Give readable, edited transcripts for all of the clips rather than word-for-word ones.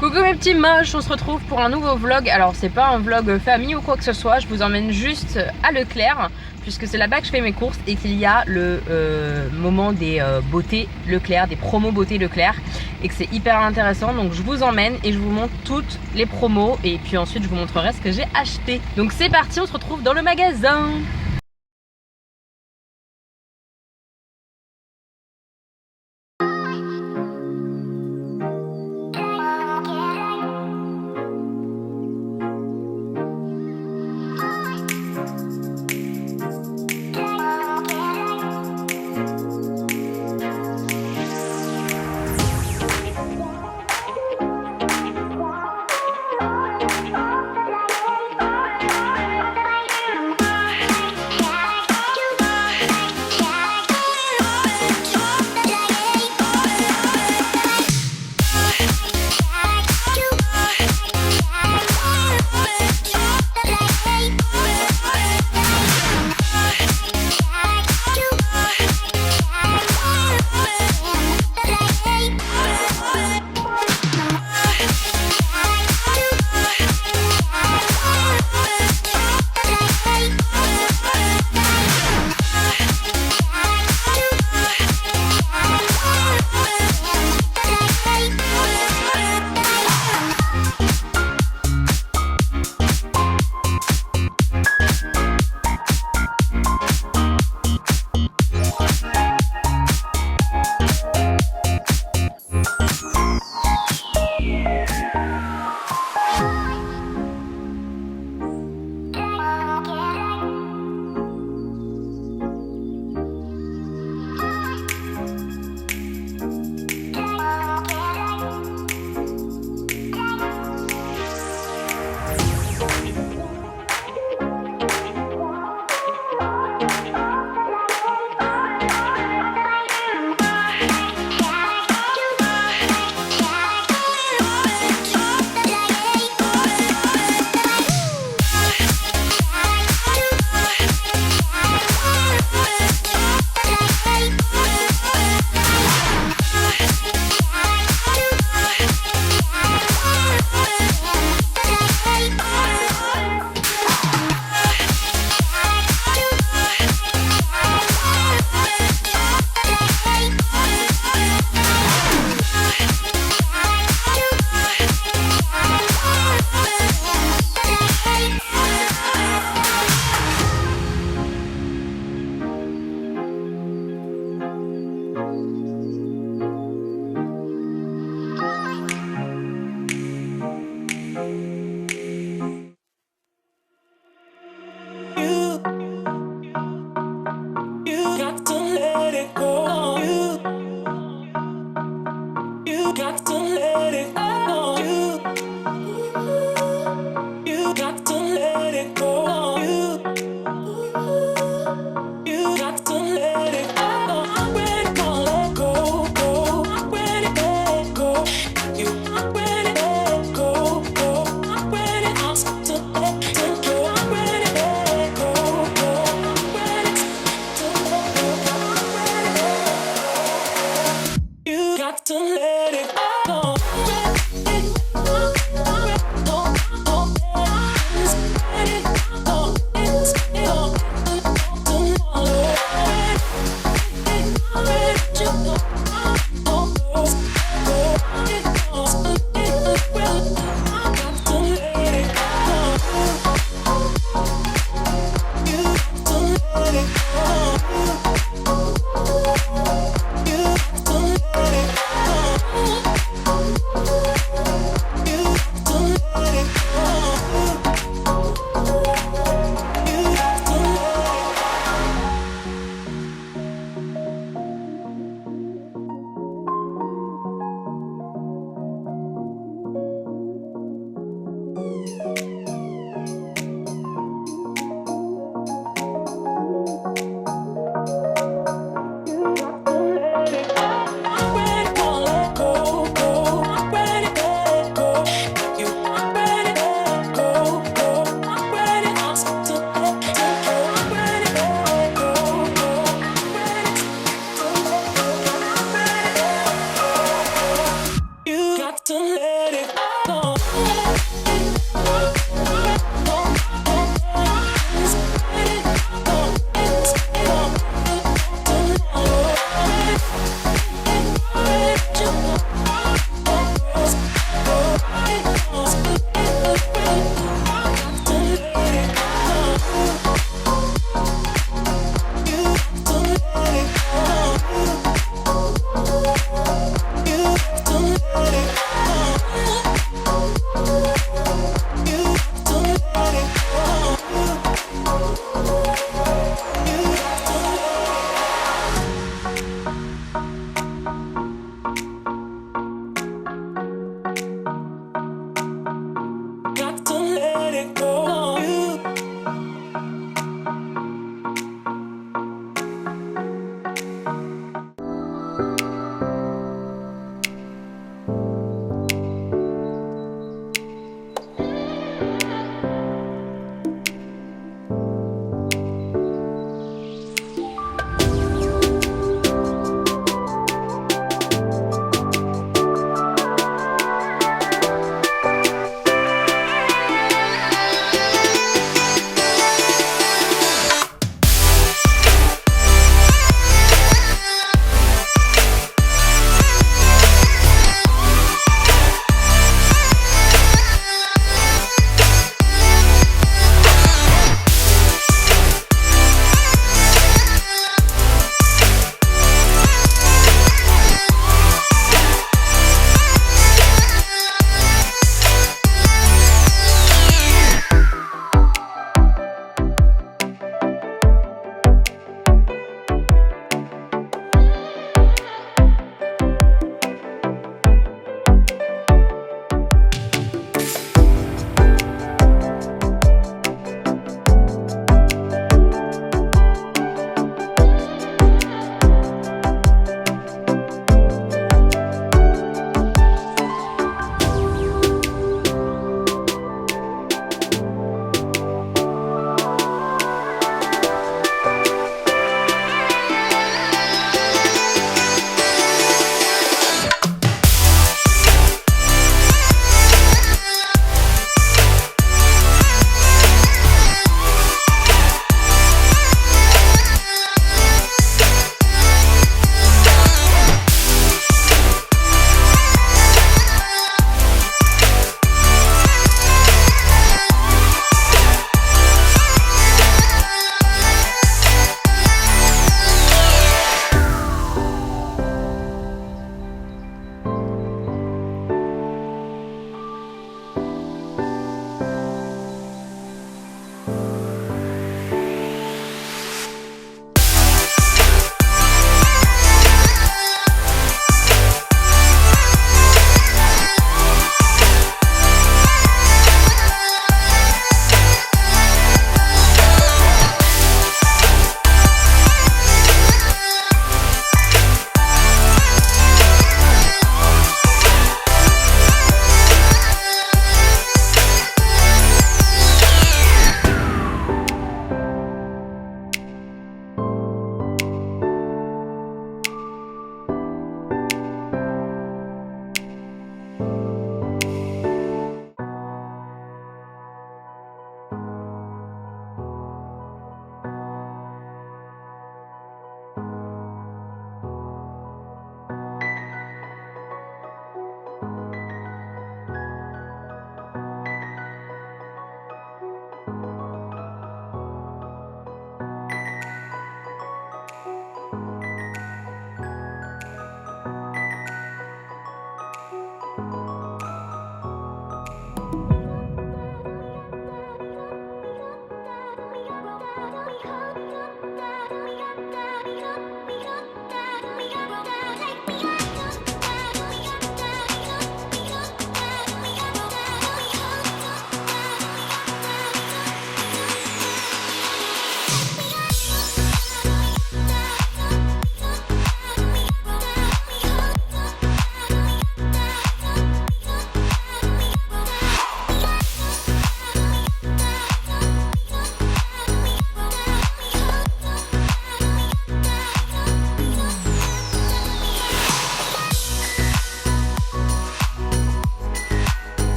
Coucou mes petits moches, on se retrouve pour un nouveau vlog. Alors c'est pas un vlog famille ou quoi que ce soit, je vous emmène juste à Leclerc puisque c'est là-bas que je fais mes courses et qu'il y a le moment des beautés Leclerc, des promos beauté Leclerc et que c'est hyper intéressant. Donc je vous emmène et je vous montre toutes les promos et puis ensuite je vous montrerai ce que j'ai acheté. Donc c'est parti, on se retrouve dans le magasin.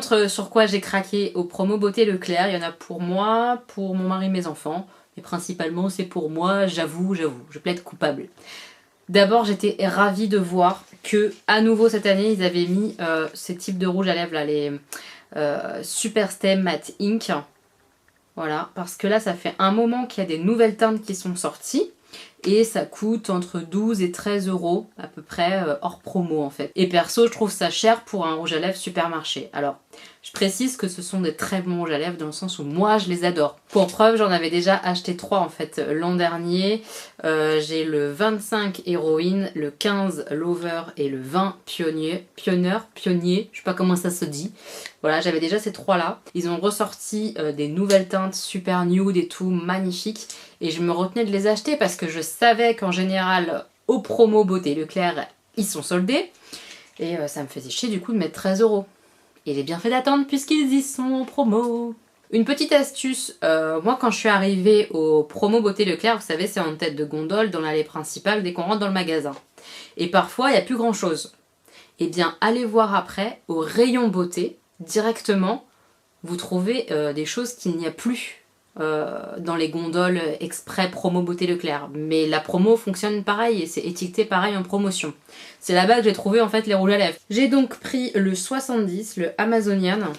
contre, sur quoi j'ai craqué aux promos beauté Leclerc, il y en a pour moi, pour mon mari, mes enfants. Et principalement, c'est pour moi, j'avoue, je plaide coupable. D'abord, j'étais ravie de voir que, à nouveau cette année, ils avaient mis ce type de rouge à lèvres, là, les Super Stem Matte Ink. Voilà, parce que là, ça fait un moment qu'il y a des nouvelles teintes qui sont sorties. Et ça coûte entre 12 et 13 euros à peu près, hors promo en fait. Et perso, je trouve ça cher pour un rouge à lèvres supermarché. Alors, je précise que ce sont des très bons rouges à lèvres dans le sens où moi je les adore. Pour preuve, j'en avais déjà acheté 3 en fait l'an dernier. J'ai le 25 Héroïne, le 15 Lover et le 20 Pionnier, je sais pas comment ça se dit. Voilà, j'avais déjà ces 3 là. Ils ont ressorti des nouvelles teintes super nude et tout, magnifiques. Et je me retenais de les acheter parce que je savais qu'en général, aux promos beauté Leclerc, ils sont soldés. Et ça me faisait chier du coup de mettre 13 euros. Et j'ai bien fait d'attendre puisqu'ils y sont en promo. Une petite astuce, moi quand je suis arrivée au promo beauté Leclerc, vous savez c'est en tête de gondole dans l'allée principale dès qu'on rentre dans le magasin. Et parfois il n'y a plus grand chose. Et bien allez voir après au rayon beauté, directement, vous trouvez des choses qu'il n'y a plus dans les gondoles exprès promo beauté Leclerc. Mais la promo fonctionne pareil et c'est étiqueté pareil en promotion. C'est là-bas que j'ai trouvé en fait les rouges à lèvres. J'ai donc pris le 70, le Amazonian.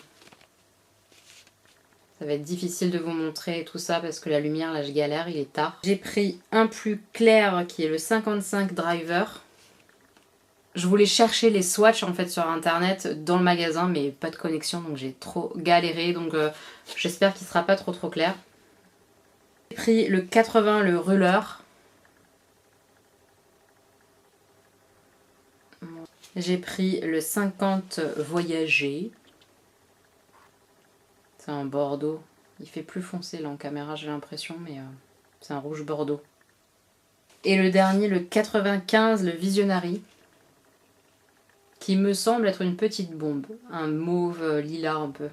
Ça va être difficile de vous montrer tout ça parce que la lumière là je galère, il est tard. J'ai pris un plus clair qui est le 55 Driver. Je voulais chercher les swatchs en fait sur internet dans le magasin mais pas de connexion donc j'ai trop galéré donc j'espère qu'il sera pas trop clair. J'ai pris le 80 le Ruler. J'ai pris le 50 Voyager. C'est un bordeaux. Il fait plus foncé là en caméra j'ai l'impression mais c'est un rouge bordeaux. Et le dernier le 95 le Visionary. Qui me semble être une petite bombe. Un mauve lilas un peu.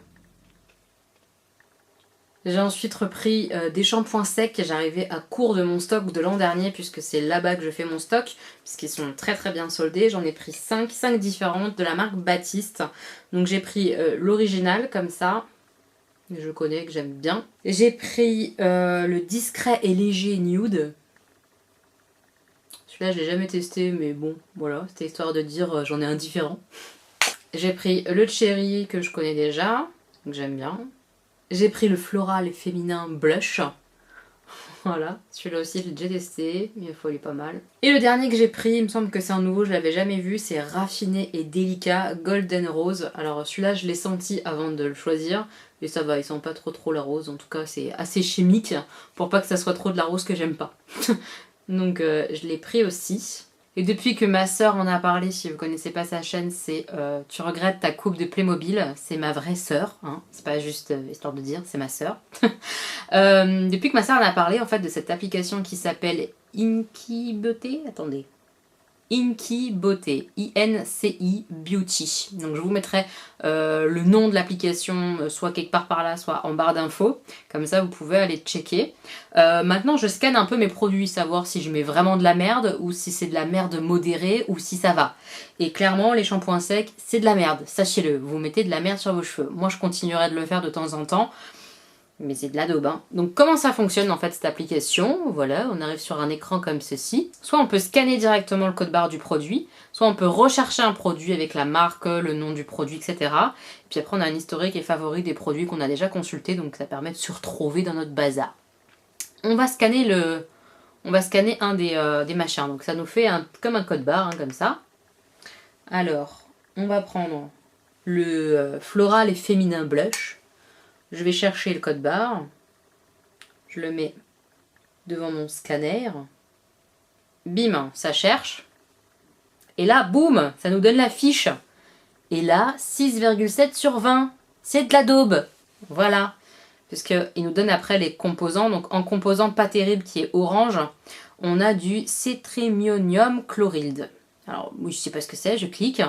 J'ai ensuite repris des shampoings secs. J'arrivais à court de mon stock de l'an dernier puisque c'est là-bas que je fais mon stock. Puisqu'ils sont très bien soldés. J'en ai pris 5 différentes de la marque Baptiste. Donc j'ai pris l'original comme ça. Que je connais, que j'aime bien. J'ai pris le discret et léger nude. Celui-là, je l'ai jamais testé, mais bon, voilà, c'était histoire de dire j'en ai un différent. J'ai pris le cherry que je connais déjà, donc j'aime bien. J'ai pris le floral féminin blush. Voilà, celui-là aussi, je l'ai déjà testé, il faut aller pas mal. Et le dernier que j'ai pris, il me semble que c'est un nouveau, je l'avais jamais vu, c'est Raffiné et Délicat Golden Rose. Alors celui-là, je l'ai senti avant de le choisir, et ça va, il sent pas trop la rose, en tout cas c'est assez chimique, pour pas que ça soit trop de la rose que j'aime pas. Donc je l'ai pris aussi. Et depuis que ma soeur en a parlé, si vous connaissez pas sa chaîne, c'est Tu regrettes ta coupe de Playmobil. C'est ma vraie sœur, hein. C'est pas juste histoire de dire, c'est ma sœur. Depuis que ma sœur en a parlé en fait de cette application qui s'appelle Inky Beauté. Attendez. Inky Beauté, I-N-C-I Beauty. Donc je vous mettrai le nom de l'application soit quelque part par là, soit en barre d'infos. Comme ça vous pouvez aller checker. Maintenant je scanne un peu mes produits, savoir si je mets vraiment de la merde ou si c'est de la merde modérée ou si ça va. Et clairement les shampoings secs c'est de la merde, sachez-le. Vous mettez de la merde sur vos cheveux. Moi je continuerai de le faire de temps en temps. Mais c'est de la daube, hein. Donc comment ça fonctionne en fait cette application? Voilà, on arrive sur un écran comme ceci. Soit on peut scanner directement le code barre du produit, soit on peut rechercher un produit avec la marque, le nom du produit, etc. Et puis après on a un historique et favori des produits qu'on a déjà consultés, donc ça permet de se retrouver dans notre bazar. On va scanner un des machins, donc ça nous fait comme un code barre, hein, comme ça. Alors, on va prendre le floral et féminin blush. Je vais chercher le code barre, je le mets devant mon scanner, bim, ça cherche, et là, boum, ça nous donne la fiche. Et là, 6,7 sur 20, c'est de la daube, voilà. Parce qu'il nous donne après les composants, donc en composant pas terrible qui est orange, on a du cétrimonium chloride. Alors, oui, je sais pas ce que c'est, je clique.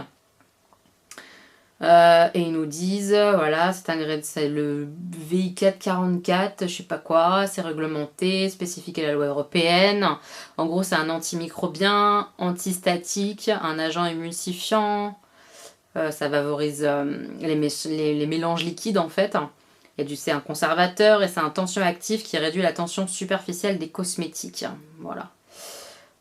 Et ils nous disent, voilà, c'est le VI444, je sais pas quoi, c'est réglementé, spécifique à la loi européenne. En gros, c'est un antimicrobien, antistatique, un agent émulsifiant, Ça favorise les mélanges liquides en fait. C'est un conservateur et c'est un tensioactif qui réduit la tension superficielle des cosmétiques. Voilà.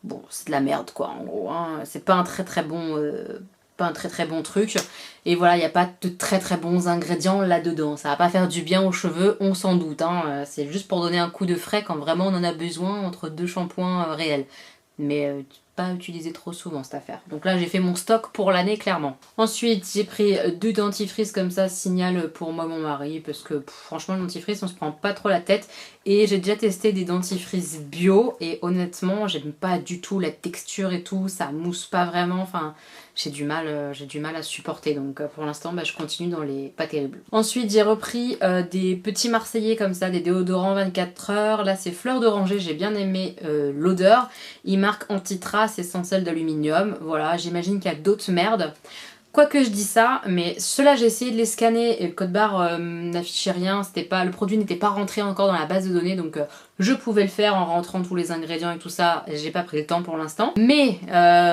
Bon, c'est de la merde quoi en gros. Hein. C'est pas un très bon truc. Et voilà, il n'y a pas de très bons ingrédients là-dedans. Ça va pas faire du bien aux cheveux, on s'en doute. Hein. C'est juste pour donner un coup de frais quand vraiment on en a besoin entre deux shampoings réels. Mais pas utiliser trop souvent cette affaire. Donc là j'ai fait mon stock pour l'année clairement. Ensuite j'ai pris 2 dentifrices comme ça, Signal pour moi mon mari, parce que franchement le dentifrice on se prend pas trop la tête. Et j'ai déjà testé des dentifrices bio et honnêtement j'aime pas du tout la texture et tout, ça mousse pas vraiment, enfin j'ai du mal à supporter, donc pour l'instant je continue dans les pas terribles. Ensuite j'ai repris des petits marseillais comme ça, des déodorants 24 heures, là c'est fleur d'oranger, j'ai bien aimé l'odeur, il marque anti-trace essentielle d'aluminium, voilà, j'imagine qu'il y a d'autres merdes. Quoique je dis ça, mais ceux-là j'ai essayé de les scanner et le code barre n'affichait rien, le produit n'était pas rentré encore dans la base de données, donc je pouvais le faire en rentrant tous les ingrédients et tout ça, j'ai pas pris le temps pour l'instant. Mais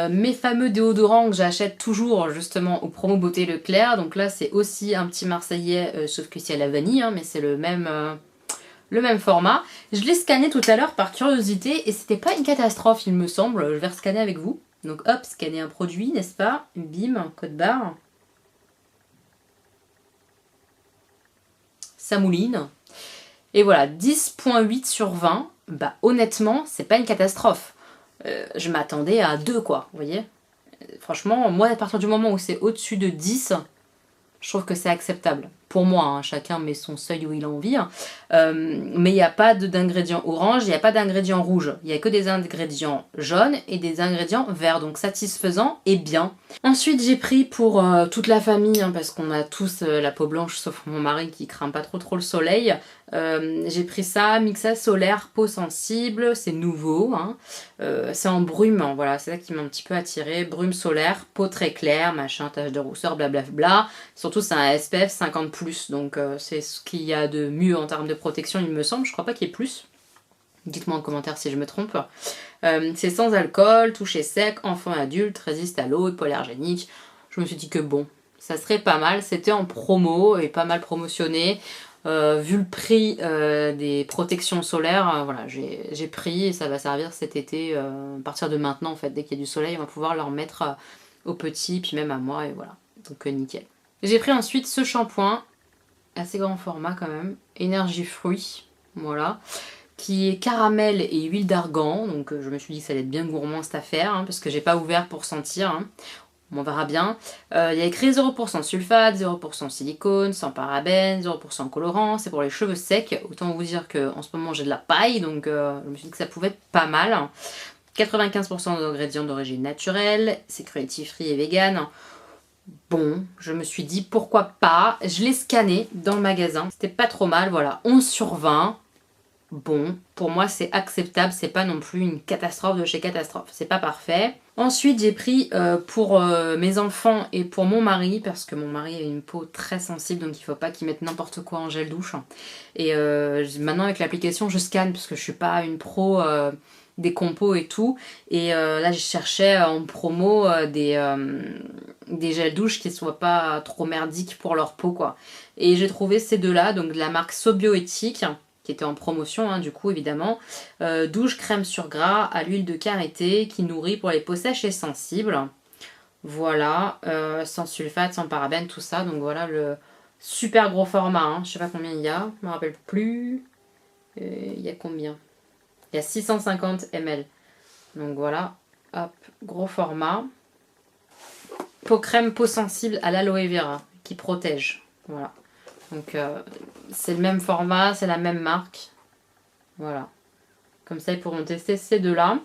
mes fameux déodorants que j'achète toujours justement au promo Beauté Leclerc, donc là c'est aussi un petit marseillais, sauf que c'est à la vanille, hein, mais c'est le même format. Je l'ai scanné tout à l'heure par curiosité et c'était pas une catastrophe il me semble, je vais rescanner avec vous. Donc hop, scanner un produit, n'est-ce pas? Bim, code barre. Ça mouline. Et voilà, 10.8 sur 20. Bah honnêtement, c'est pas une catastrophe. Je m'attendais à 2 quoi, vous voyez? Franchement, moi à partir du moment où c'est au-dessus de 10, je trouve que c'est acceptable. Pour moi, hein, chacun met son seuil où il a envie. Hein. Mais il n'y a pas d'ingrédients orange, il n'y a pas d'ingrédients rouges. Il n'y a que des ingrédients jaunes et des ingrédients verts. Donc satisfaisant et bien. Ensuite, j'ai pris pour toute la famille, hein, parce qu'on a tous la peau blanche, sauf mon mari qui craint pas trop le soleil. J'ai pris ça, Mixa Solaire, peau sensible, c'est nouveau. Hein. C'est en brume, hein, voilà, c'est ça qui m'a un petit peu attiré. Brume solaire, peau très claire, machin, tache de rousseur, blablabla. Surtout, c'est un SPF 50+. Donc c'est ce qu'il y a de mieux en termes de protection il me semble, je crois pas qu'il y ait plus. Dites-moi en commentaire si je me trompe. C'est sans alcool, toucher sec, enfant et adulte, résiste à l'eau, hypoallergénique. Je me suis dit que bon, ça serait pas mal, c'était en promo et pas mal promotionné. Vu le prix des protections solaires, voilà, j'ai pris et ça va servir cet été, à partir de maintenant en fait, dès qu'il y a du soleil, on va pouvoir leur mettre aux petits, puis même à moi, et voilà, donc nickel. J'ai pris ensuite ce shampoing, assez grand format quand même, énergie fruits, voilà, qui est caramel et huile d'argan, donc je me suis dit que ça allait être bien gourmand cette affaire, hein, parce que j'ai pas ouvert pour sentir, hein. On verra bien. Il y a écrit 0% sulfate, 0% silicone, sans parabènes, 0% colorant, c'est pour les cheveux secs, autant vous dire qu'en ce moment j'ai de la paille, donc je me suis dit que ça pouvait être pas mal. 95% d'ingrédients d'origine naturelle, c'est cruelty free et vegan. Bon, je me suis dit pourquoi pas, je l'ai scanné dans le magasin, c'était pas trop mal, voilà, 11 sur 20, bon, pour moi c'est acceptable, c'est pas non plus une catastrophe de chez catastrophe, c'est pas parfait. Ensuite j'ai pris pour mes enfants et pour mon mari, parce que mon mari a une peau très sensible, donc il faut pas qu'il mette n'importe quoi en gel douche. Et maintenant avec l'application je scanne, parce que je suis pas une pro des compos et tout, et là je cherchais en promo des gels douche qui soient pas trop merdiques pour leur peau quoi. Et j'ai trouvé ces deux-là, donc de la marque Sobioéthique, qui était en promotion hein, du coup évidemment. Douche crème sur gras à l'huile de karité qui nourrit pour les peaux sèches et sensibles. Voilà, sans sulfate, sans parabènes, tout ça. Donc voilà le super gros format, hein. Je sais pas combien il y a, je me rappelle plus. Il y a combien? Il y a 650 ml. Donc voilà, hop, gros format. Peau crème, peau sensible à l'aloe vera qui protège. Voilà. Donc c'est le même format, c'est la même marque. Voilà. Comme ça ils pourront tester ces deux-là.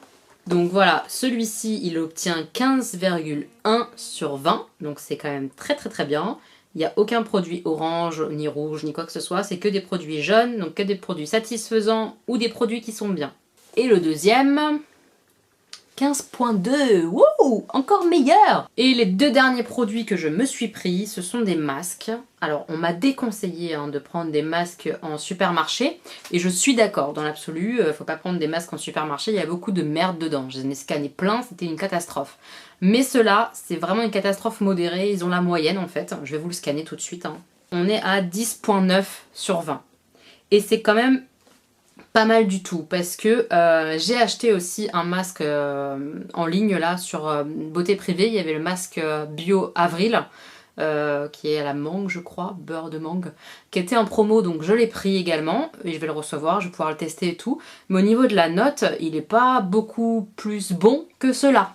Donc voilà, celui-ci il obtient 15,1 sur 20. Donc c'est quand même très bien. Il n'y a aucun produit orange, ni rouge, ni quoi que ce soit. C'est que des produits jaunes, donc que des produits satisfaisants ou des produits qui sont bien. Et le deuxième, 15.2. Wouh! Wouhou, encore meilleur. Et les deux derniers produits que je me suis pris, ce sont des masques. Alors, on m'a déconseillé de prendre des masques en supermarché, et je suis d'accord, dans l'absolu, faut pas prendre des masques en supermarché, il y a beaucoup de merde dedans. Je les ai scannés plein, c'était une catastrophe. Mais ceux-là, c'est vraiment une catastrophe modérée, ils ont la moyenne en fait. Je vais vous le scanner tout de suite. On est à 10,9 sur 20. Et c'est quand même pas mal du tout, parce que j'ai acheté aussi un masque en ligne là sur Beauté Privée. Il y avait le masque bio Avril qui est à la mangue je crois, beurre de mangue, qui était en promo, donc je l'ai pris également et je vais le recevoir, je vais pouvoir le tester et tout. Mais au niveau de la note, il est pas beaucoup plus bon que cela.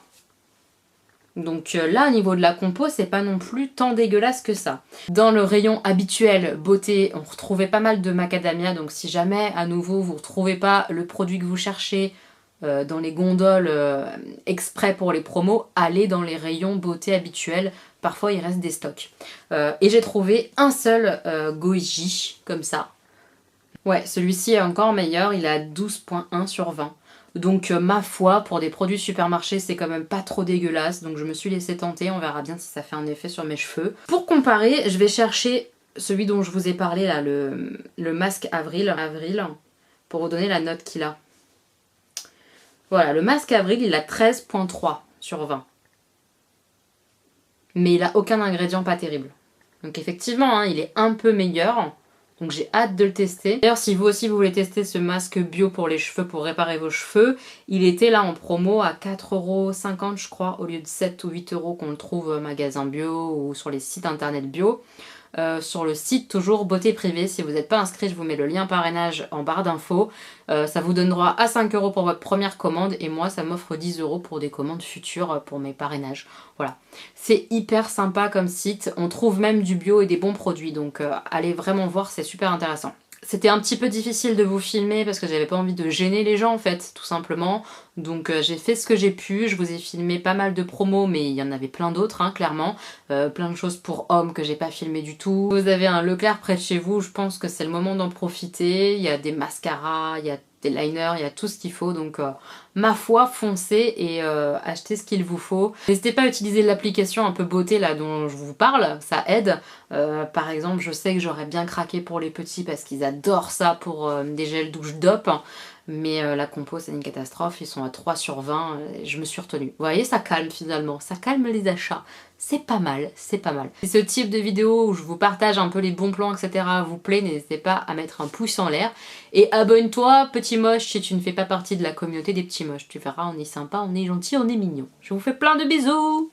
Donc là, au niveau de la compo, c'est pas non plus tant dégueulasse que ça. Dans le rayon habituel beauté, on retrouvait pas mal de macadamia, donc si jamais à nouveau vous retrouvez pas le produit que vous cherchez dans les gondoles exprès pour les promos, allez dans les rayons beauté habituels, parfois il reste des stocks. Et j'ai trouvé un seul Goji, comme ça. Ouais, celui-ci est encore meilleur, il est à 12,1 sur 20. Donc ma foi, pour des produits supermarchés, c'est quand même pas trop dégueulasse. Donc je me suis laissé tenter, on verra bien si ça fait un effet sur mes cheveux. Pour comparer, je vais chercher celui dont je vous ai parlé là, le masque Avril, pour vous donner la note qu'il a. Voilà, le masque Avril, il a 13,3 sur 20. Mais il a aucun ingrédient pas terrible. Donc effectivement, il est un peu meilleur. Donc j'ai hâte de le tester. D'ailleurs, si vous aussi vous voulez tester ce masque bio pour les cheveux, pour réparer vos cheveux, il était là en promo à 4,50 € je crois, au lieu de 7 ou 8 € qu'on le trouve au magasin bio ou sur les sites internet bio. Sur le site toujours Beauté Privée, si vous n'êtes pas inscrit, je vous mets le lien parrainage en barre d'infos. Ça vous donne droit à 5 € pour votre première commande et moi ça m'offre 10 € pour des commandes futures pour mes parrainages. Voilà, c'est hyper sympa comme site, on trouve même du bio et des bons produits, donc allez vraiment voir, c'est super intéressant. C'était un petit peu difficile de vous filmer parce que j'avais pas envie de gêner les gens en fait, tout simplement. Donc j'ai fait ce que j'ai pu, je vous ai filmé pas mal de promos, mais il y en avait plein d'autres, clairement. Plein de choses pour hommes que j'ai pas filmé du tout. Vous avez un Leclerc près de chez vous, je pense que c'est le moment d'en profiter. Il y a des mascaras, il y a des liners, il y a tout ce qu'il faut, donc ma foi, foncez et achetez ce qu'il vous faut. N'hésitez pas à utiliser l'application un peu beauté là dont je vous parle, ça aide. Par exemple, je sais que j'aurais bien craqué pour les petits parce qu'ils adorent ça pour des gels douche DOP. Mais la compo c'est une catastrophe, ils sont à 3 sur 20, et je me suis retenue. Vous voyez, ça calme finalement, ça calme les achats. C'est pas mal, c'est pas mal. Si ce type de vidéo où je vous partage un peu les bons plans, etc. vous plaît, n'hésitez pas à mettre un pouce en l'air. Et abonne-toi, petit moche, si tu ne fais pas partie de la communauté des petits moches. Tu verras, on est sympa, on est gentil, on est mignon. Je vous fais plein de bisous!